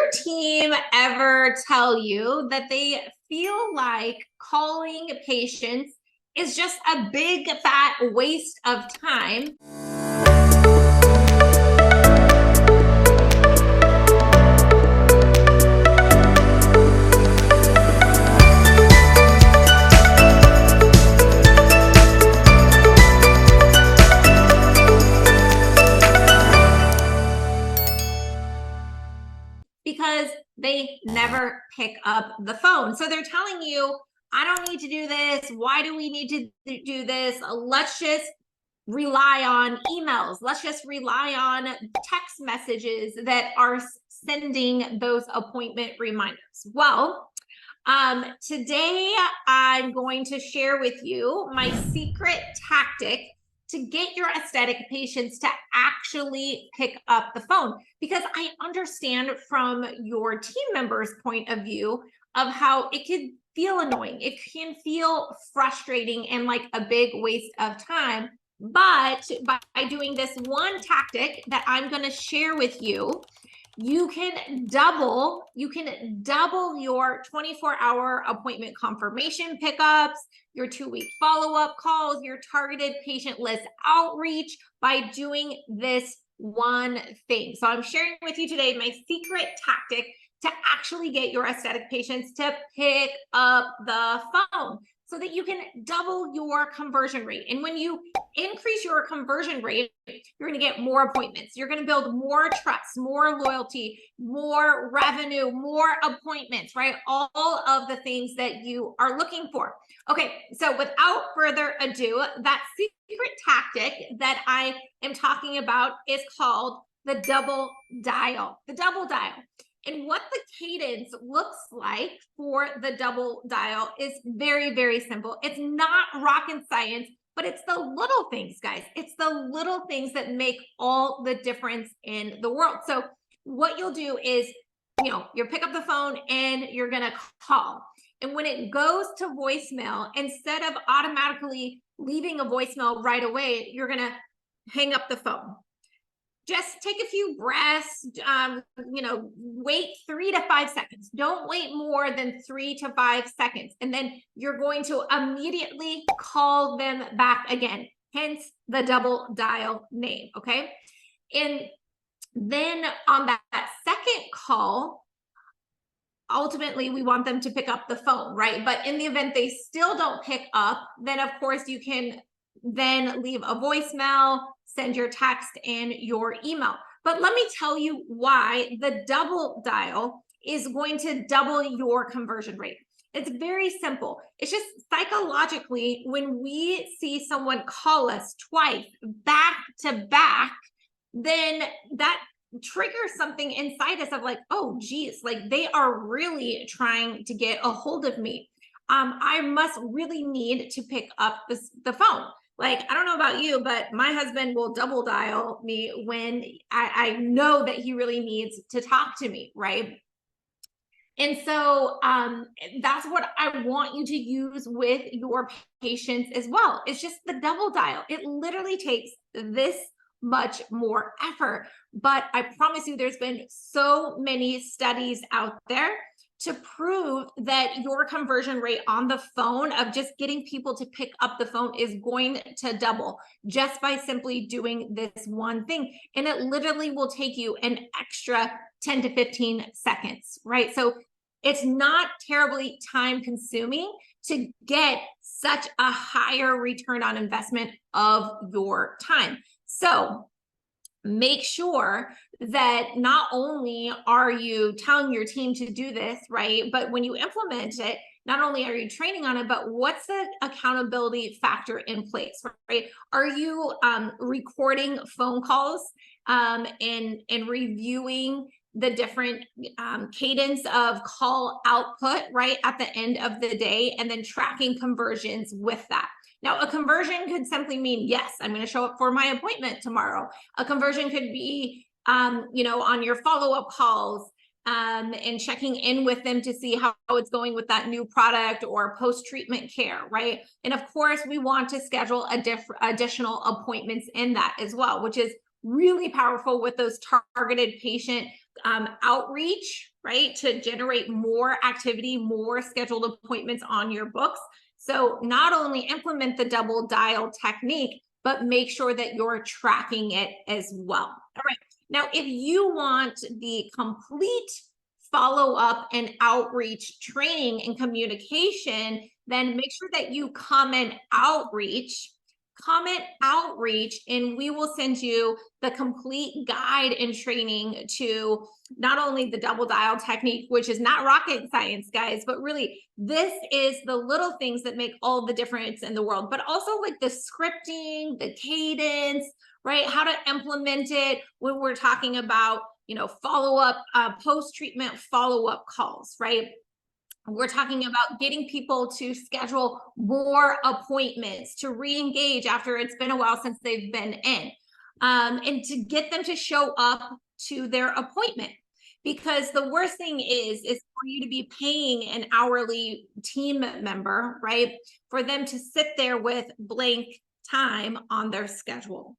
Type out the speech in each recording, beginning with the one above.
your team ever tell you that they feel like calling patients is just a big fat waste of time? Because they never pick up the phone. So they're telling you, I don't need to do this. Why do we need to do this? Let's just rely on emails. Let's just rely on text messages that are sending those appointment reminders. Well, today I'm going to share with you my secret tactic to get your aesthetic patients to actually pick up the phone, because I understand from your team members' point of view of how it can feel annoying. It can feel frustrating and like a big waste of time. But by doing this one tactic that I'm going to share with you, you can double your 24-hour appointment confirmation pickups, your 2-week follow-up calls, your targeted patient list outreach by doing this one thing. So I'm sharing with you today my secret tactic to actually get your aesthetic patients to pick up the phone so that you can double your conversion rate. And when you increase your conversion rate, you're going to get more appointments. You're going to build more trust, more loyalty, more revenue, more appointments, right? All of the things that you are looking for. Okay, so without further ado, that secret tactic that I am talking about is called the double dial. The double dial. And what the cadence looks like for the double dial is very, very simple. It's not rocket science, but it's the little things, guys. It's the little things that make all the difference in the world. So what you'll do is, you'll pick up the phone and you're going to call. And when it goes to voicemail, instead of automatically leaving a voicemail right away, you're going to hang up the phone. Just take a few breaths, wait 3 to 5 seconds. Don't wait more than 3 to 5 seconds. And then you're going to immediately call them back again, hence the double dial name, okay? And then on that second call, ultimately we want them to pick up the phone, right? But in the event they still don't pick up, then of course you can then leave a voicemail, send your text and your email. But let me tell you why the double dial is going to double your conversion rate. It's very simple. It's just psychologically, when we see someone call us twice back to back, then that triggers something inside us of like, oh geez, like they are really trying to get a hold of me. I must really need to pick up the phone. Like, I don't know about you, but my husband will double dial me when I know that he really needs to talk to me, right? And so that's what I want you to use with your patients as well. It's just the double dial. It literally takes this much more effort. But I promise you, there's been so many studies out there to prove that your conversion rate on the phone of just getting people to pick up the phone is going to double just by simply doing this one thing. And it literally will take you an extra 10 to 15 seconds, right? So it's not terribly time consuming to get such a higher return on investment of your time. So make sure that not only are you telling your team to do this, right, but when you implement it, not only are you training on it, but what's the accountability factor in place, right? Are you recording phone calls and reviewing the different cadence of call output, right, at the end of the day, and then tracking conversions with that? Now, a conversion could simply mean, yes, I'm going to show up for my appointment tomorrow. A conversion could be, on your follow-up calls and checking in with them to see how it's going with that new product or post-treatment care, right? And of course, we want to schedule additional appointments in that as well, which is really powerful with those targeted patient outreach, right? To generate more activity, more scheduled appointments on your books. So not only implement the double dial technique, but make sure that you're tracking it as well. All right. Now, if you want the complete follow-up and outreach training and communication, then make sure that you comment outreach, and we will send you the complete guide and training to not only the double dial technique, which is not rocket science, guys, but really this is the little things that make all the difference in the world, but also like the scripting, the cadence, right? How to implement it when we're talking about, follow-up, post-treatment follow-up calls, right? We're talking about getting people to schedule more appointments, to re-engage after it's been a while since they've been in, and to get them to show up to their appointment. Because the worst thing is for you to be paying an hourly team member, right, for them to sit there with blank time on their schedule,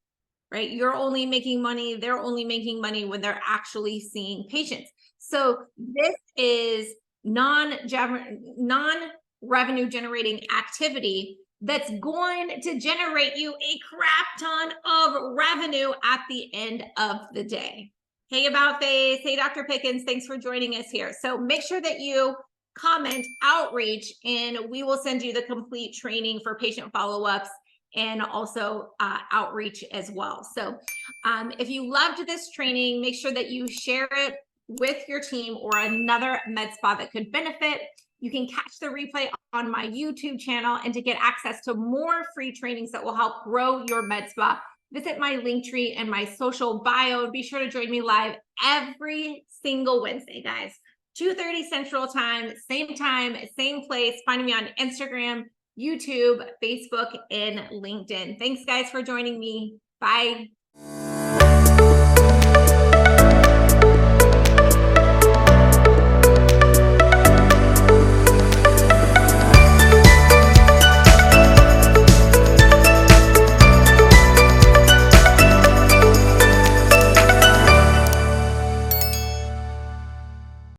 right? You're only making money, they're only making money when they're actually seeing patients. So this is non-revenue generating activity that's going to generate you a crap ton of revenue at the end of the day. Hey, About Face. Hey, Dr. Pickens. Thanks for joining us here. So make sure that you comment outreach, and we will send you the complete training for patient follow-ups and also outreach as well. So if you loved this training, make sure that you share it with your team or another med spa that could benefit. You can catch the replay on my YouTube channel, and to get access to more free trainings that will help grow your med spa, visit my link tree and my social bio. Be sure to join me live every single Wednesday, guys. 2:30 Central Time, same place. Find me on Instagram, YouTube, Facebook, and LinkedIn. Thanks, guys, for joining me. Bye.